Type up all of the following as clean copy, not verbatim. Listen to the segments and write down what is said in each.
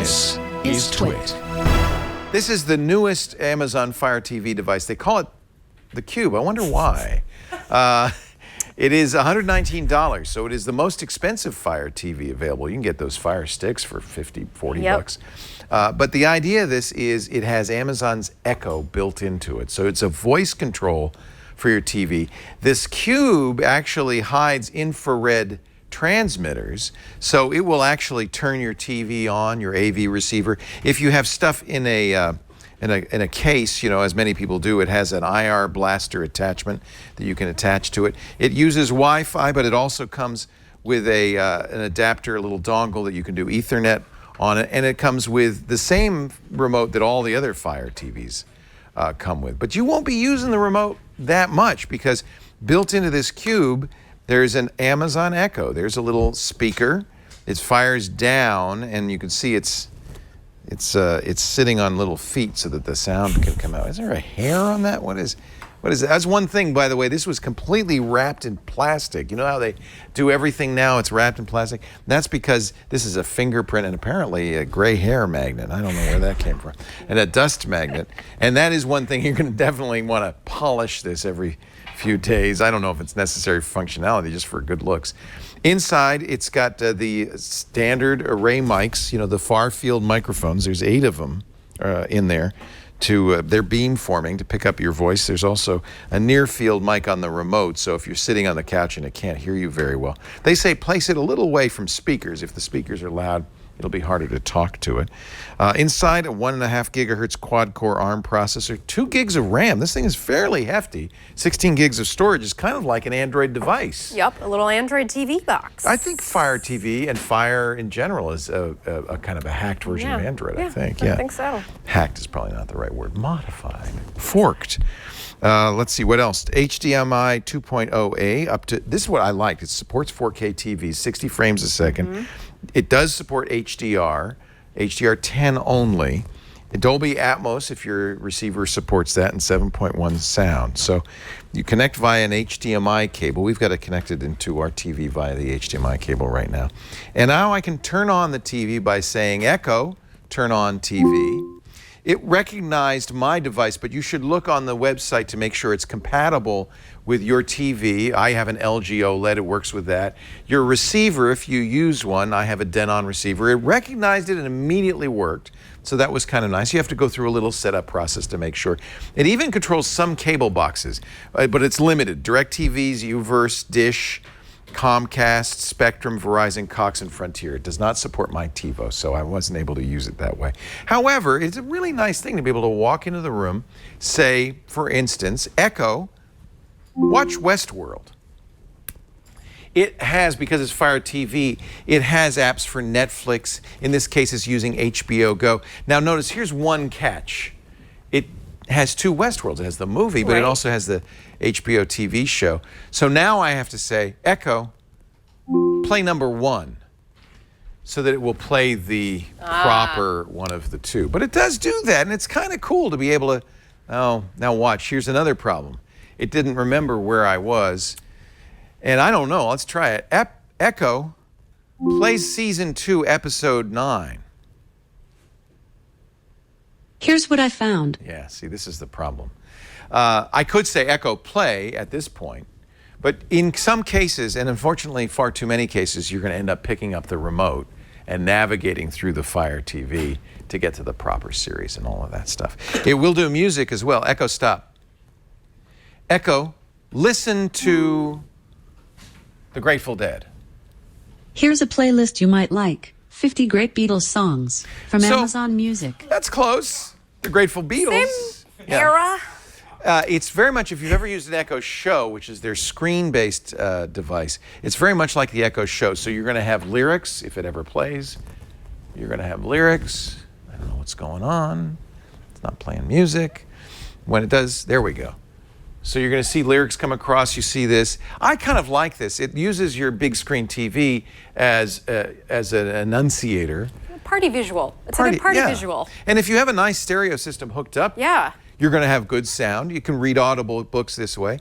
This is TWiT. This is the newest Amazon Fire TV device. They call it the Cube. I wonder why. It is $119, so it is the most expensive Fire TV available. You can get those Fire Sticks for 50, 40 bucks. But the idea of this is it has Amazon's Echo built into it. So it's a voice control for your TV. This Cube actually hides infrared transmitters, so it will actually turn your TV on, your AV receiver. If you have stuff in a case, you know, as many people do, it has an IR blaster attachment that you can attach to it. It uses Wi-Fi, but it also comes with an adapter, a little dongle that you can do Ethernet on it, and it comes with the same remote that all the other Fire TVs come with. But you won't be using the remote that much because built into this Cube, there's an Amazon Echo. There's a little speaker. It fires down, and you can see it's sitting on little feet so that the sound can come out. Is there a hair on that? What is it? That's one thing, by the way. This was completely wrapped in plastic. You know how they do everything now? It's wrapped in plastic. That's because this is a fingerprint and apparently a gray hair magnet. I don't know where that came from. And a dust magnet. And that is one thing you're going to definitely want to polish this every few days. I don't know if it's necessary for functionality, just for good looks. Inside, it's got the standard array mics, you know, the far field microphones. There's 8 of them in there. They're beam forming to pick up your voice. There's also a near field mic on the remote, so if you're sitting on the couch and it can't hear you very well. They say place it a little away from speakers. If the speakers are loud, it'll be harder to talk to it. Inside, a 1.5 gigahertz quad-core ARM processor, 2 gigs of RAM. This thing is fairly hefty. 16 gigs of storage is kind of like an Android device. Yep, a little Android TV box. I think Fire TV and Fire in general is a kind of a hacked version of Android, I think. I think so. Hacked is probably not the right word. Modified. Forked. Let's see, what else? HDMI 2.0A up to, this is what I liked. It supports 4K TVs, 60 frames a second. It does support HDR, HDR10 only. Dolby Atmos, if your receiver supports that, and 7.1 sound. So you connect via an HDMI cable. We've got it connected into our TV via the HDMI cable right now. And now I can turn on the TV by saying, Echo, turn on TV. It recognized my device, but you should look on the website to make sure it's compatible with your TV. I have an LG OLED, it works with that. Your receiver, if you use one, I have a Denon receiver. It recognized it and immediately worked, so that was kind of nice. You have to go through a little setup process to make sure. It even controls some cable boxes, but it's limited. DirecTV's, UVerse, Dish, Comcast, Spectrum, Verizon, Cox, and Frontier. It does not support my TiVo, so I wasn't able to use it that way. However, it's a really nice thing to be able to walk into the room, say, for instance, Echo, watch Westworld. It has, because it's Fire TV, it has apps for Netflix. In this case, it's using HBO Go. Now notice, here's one catch. It has 2 Westworlds. It has the movie, but it also has the HBO TV show. So now I have to say, Echo, play number 1, so that it will play the proper one of the 2. But it does do that, and it's kind of cool to be able to, oh, now watch, here's another problem. It didn't remember where I was, and I don't know, let's try it. Echo, play season 2, episode 9. Here's what I found. Yeah, see, this is the problem. I could say Echo play at this point, but in some cases, and unfortunately far too many cases, you're going to end up picking up the remote and navigating through the Fire TV to get to the proper series and all of that stuff. It will do music as well. Echo, stop. Echo, listen to the Grateful Dead. Here's a playlist you might like. 50 great Beatles songs from Amazon Music. That's close. The Grateful Beatles. Same era. It's very much, if you've ever used an Echo Show, which is their screen-based device, it's very much like the Echo Show. So you're going to have lyrics, if it ever plays. You're going to have lyrics. I don't know what's going on. It's not playing music. When it does, there we go. So you're going to see lyrics come across. You see this. I kind of like this. It uses your big screen TV as an enunciator. Party visual. It's a good party visual. And if you have a nice stereo system hooked up, you're going to have good sound. You can read audible books this way.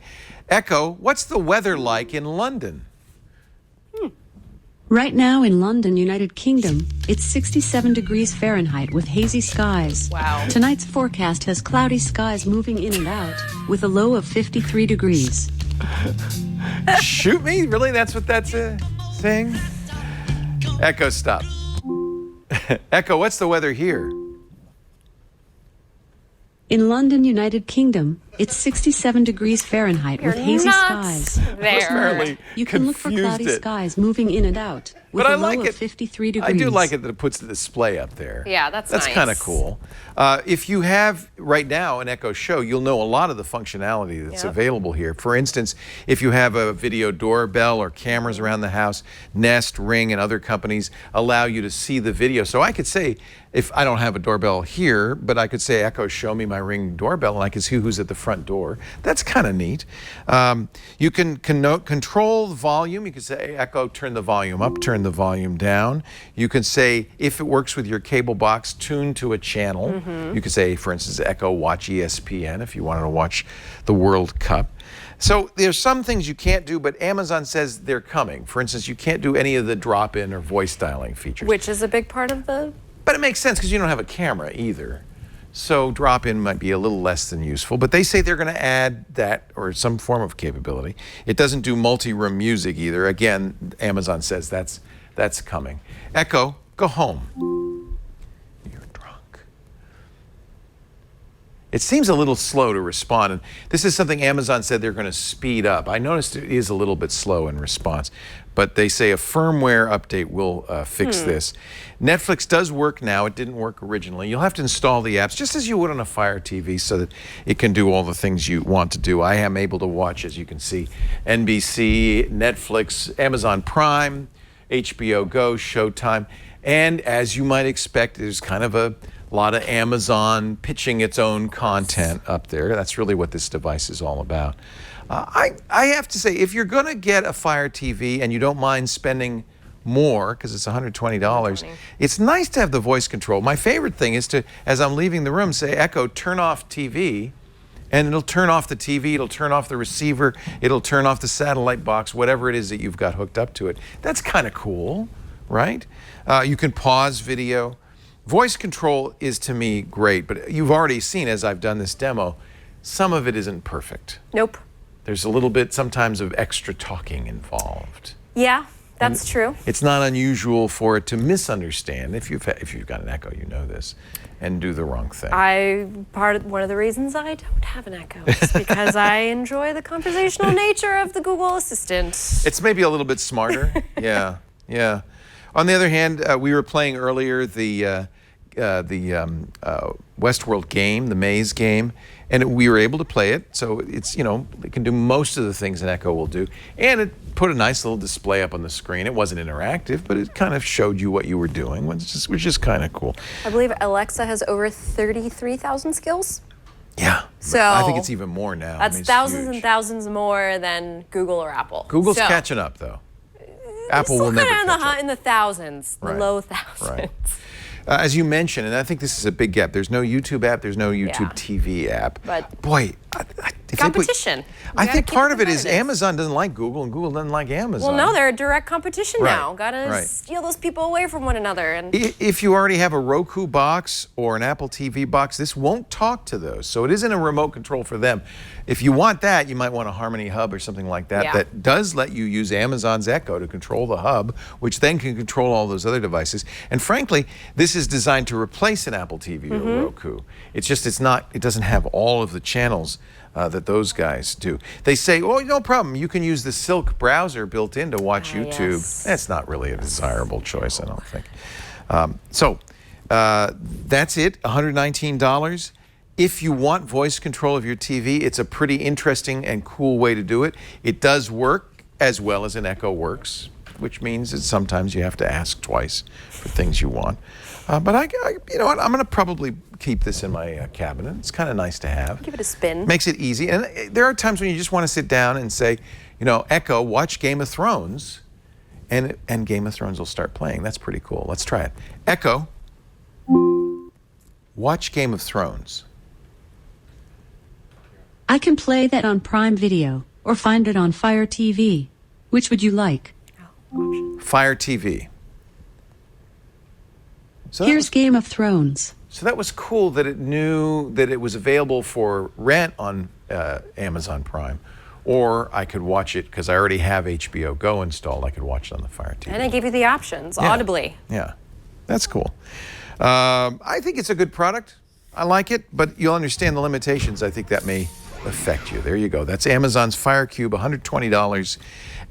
Echo, what's the weather like in London? Right now in London, United Kingdom, it's 67 degrees Fahrenheit with hazy skies. Wow. Tonight's forecast has cloudy skies moving in and out with a low of 53 degrees. Shoot me? Really? That's what that's saying? Echo, stop. Echo, what's the weather here? In London, United Kingdom, it's 67 degrees Fahrenheit with hazy skies. There. You can look for cloudy skies moving in and out with But a I low like of it. 53 degrees. I do like it that it puts the display up there. Yeah, that's nice. kind of cool. If you have right now an Echo Show, you'll know a lot of the functionality that's available here. For instance, if you have a video doorbell or cameras around the house, Nest, Ring, and other companies allow you to see the video. So I could say, if I don't have a doorbell here, but I could say, Echo, show me my Ring doorbell, and I can see who's at the front door. That's kind of neat. You can control the volume. You can say, Echo, turn the volume up, turn the volume down. You can say, if it works with your cable box, tune to a channel. You could say, for instance, Echo, watch ESPN if you wanted to watch the World Cup. So there's some things you can't do, but Amazon says they're coming. For instance, you can't do any of the drop-in or voice dialing features. Which is a big part of the... But it makes sense because you don't have a camera either. So drop-in might be a little less than useful, but they say they're going to add that or some form of capability. It doesn't do multi-room music either. Again, Amazon says that's coming. Echo, go home. You're drunk. It seems a little slow to respond, and this is something Amazon said they're going to speed up. I noticed it is a little bit slow in response, but they say a firmware update will fix this. Netflix does work now. It didn't work originally. You'll have to install the apps just as you would on a Fire TV so that it can do all the things you want to do. I am able to watch, as you can see, NBC, Netflix, Amazon Prime, HBO Go, Showtime, and as you might expect, there's kind of a lot of Amazon pitching its own content up there. That's really what this device is all about. I have to say, if you're going to get a Fire TV and you don't mind spending more, because it's $120, it's nice to have the voice control. My favorite thing is to, as I'm leaving the room, say, Echo, turn off TV, and it'll turn off the TV, it'll turn off the receiver, it'll turn off the satellite box, whatever it is that you've got hooked up to it. That's kind of cool, right? You can pause video. Voice control is, to me, great, but you've already seen, as I've done this demo, some of it isn't perfect. Nope. There's a little bit sometimes of extra talking involved. Yeah, that's true. It's not unusual for it to misunderstand. If you've got an Echo, you know this, and do the wrong thing. One of the reasons I don't have an Echo is because I enjoy the conversational nature of the Google Assistant. It's maybe a little bit smarter. Yeah. On the other hand, we were playing earlier the Westworld game, the Maze game, and we were able to play it. So it's, it can do most of the things an Echo will do. And it put a nice little display up on the screen. It wasn't interactive, but it kind of showed you what you were doing, which is kind of cool. I believe Alexa has over 33,000 skills. Yeah. So I think it's even more now. That's thousands and thousands more than Google or Apple. Google's catching up, though. Apple will never catch up. In the thousands, the low thousands. Right. As you mentioned, and I think this is a big gap, there's no YouTube app, there's no YouTube TV app. But boy, competition. I think part of it is Amazon doesn't like Google and Google doesn't like Amazon. Well, no, they're a direct competition now. Gotta Right. steal those people away from one another. And if you already have a Roku box or an Apple TV box, this won't talk to those. So it isn't a remote control for them. If you want that, you might want a Harmony Hub or something like that that does let you use Amazon's Echo to control the hub, which then can control all those other devices. And frankly, this is designed to replace an Apple TV or Roku. It doesn't have all of the channels that those guys do. They say, oh, no problem. You can use the Silk browser built in to watch YouTube. Yes. That's not really a desirable choice, I don't think. That's it, $119. If you want voice control of your TV, it's a pretty interesting and cool way to do it. It does work as well as an Echo works, which means that sometimes you have to ask twice for things you want. But you know what? I'm going to probably keep this in my cabinet. It's kind of nice to have. give it a spin. Makes it easy. And there are times when you just want to sit down and say, Echo, watch Game of Thrones, and Game of Thrones will start playing. That's pretty cool. Let's try it. Echo, watch Game of Thrones. I can play that on Prime Video or find it on Fire TV. Which would you like? Option. Fire TV. So that Here's was- Game of Thrones. So that was cool that it knew that it was available for rent on Amazon Prime, or I could watch it because I already have HBO Go installed. I could watch it on the Fire TV. And I gave you the options audibly. Yeah, that's cool. I think it's a good product. I like it, but you'll understand the limitations. I think that may affect you. There you go. That's Amazon's Fire Cube, $120,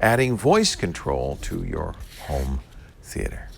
adding voice control to your home theater.